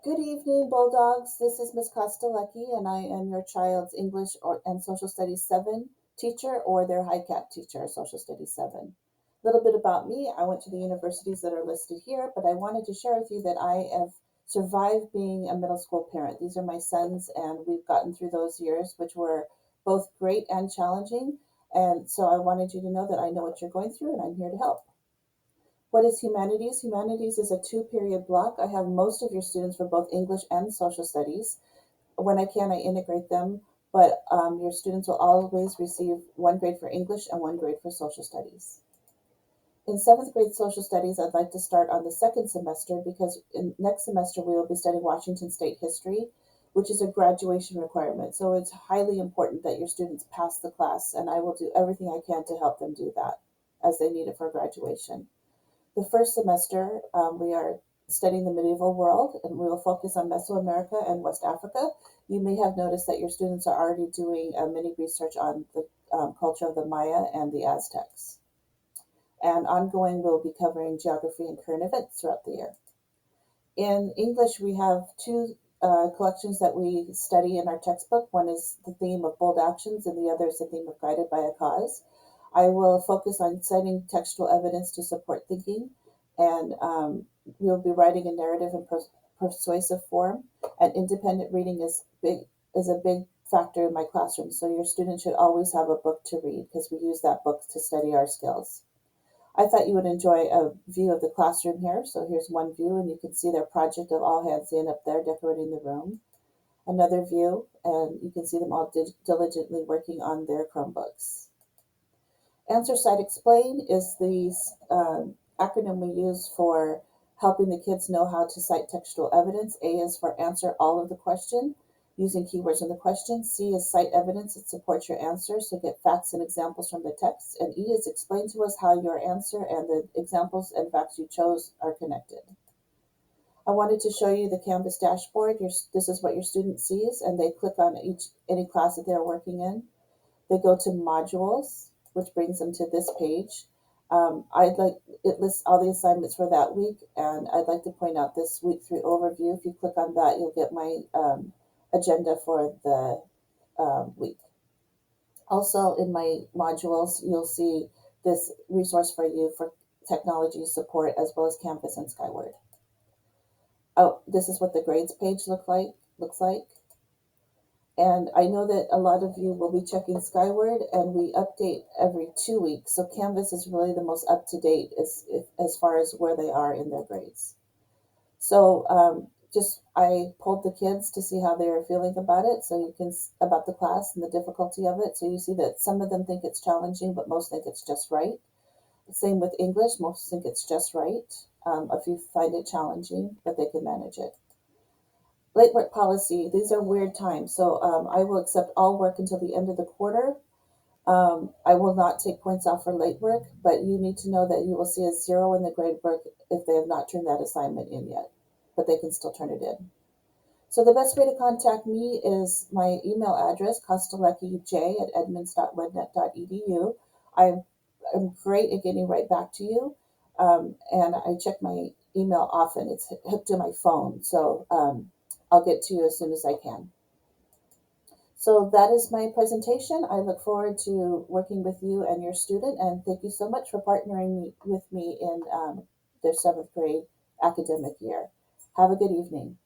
Good evening, Bulldogs. This is Miss Kostelecky, and I am your child's and Social Studies 7 teacher or their HiCap teacher, Social Studies 7. A little bit about me. I went to the universities that are listed here, but I wanted to share with you that I have survived being a middle school parent. These are my sons, and we've gotten through those years, which were both great and challenging. And so I wanted you to know that I know what you're going through, and I'm here to help. What is humanities? Humanities is a two-period block. I have most of your students for both English and social studies. When I can, I integrate them, but your students will always receive one grade for English and one grade for social studies. In seventh grade social studies, I'd like to start on the second semester because in next semester we will be studying Washington State history, which is a graduation requirement. So it's highly important that your students pass the class, and I will do everything I can to help them do that as they need it for graduation. The first semester, we are studying the medieval world, and we will focus on Mesoamerica and West Africa. You may have noticed that your students are already doing a mini research on the culture of the Maya and the Aztecs. And ongoing, we'll be covering geography and current events throughout the year. In English, we have two collections that we study in our textbook. One is the theme of bold actions, and the other is the theme of guided by a cause. I will focus on citing textual evidence to support thinking, and we will be writing a narrative in persuasive form. And independent reading is a big factor in my classroom. So your students should always have a book to read because we use that book to study our skills. I thought you would enjoy a view of the classroom here. So here's one view, and you can see their project of All Hands In up there decorating the room. Another view, and you can see them all diligently working on their Chromebooks. Answer Cite Explain is the acronym we use for helping the kids know how to cite textual evidence. A is for answer all of the question using keywords in the question. C is cite evidence that supports your answer, so get facts and examples from the text. And E is explain to us how your answer and the examples and facts you chose are connected. I wanted to show you the Canvas dashboard. This is what your student sees, and they click on any class that they're working in. They go to modules, which brings them to this page. It lists all the assignments for that week, and I'd like to point out this week 3 overview. If you click on that, you'll get my agenda for the week. Also, in my modules, you'll see this resource for you for technology support as well as Canvas and Skyward. Oh, this is what the grades page looks like. And I know that a lot of you will be checking Skyward, and we update every 2 weeks. So Canvas is really the most up to date as far as where they are in their grades. So I pulled the kids to see how they are feeling about it. So you can about the class and the difficulty of it. So you see that some of them think it's challenging, but most think it's just right. Same with English. Most think it's just right. A few find it challenging, but they can manage it. Late work policy, these are weird times. So I will accept all work until the end of the quarter. I will not take points off for late work, but you need to know that you will see a 0 in the grade book if they have not turned that assignment in yet, but they can still turn it in. So the best way to contact me is my email address, kosteleckyj@edmonds.wednet.edu. I'm great at getting right back to you, and I check my email often. It's hooked to my phone, so I'll get to you as soon as I can. So that is my presentation. I look forward to working with you and your student, and thank you so much for partnering with me in their seventh grade academic year. Have a good evening.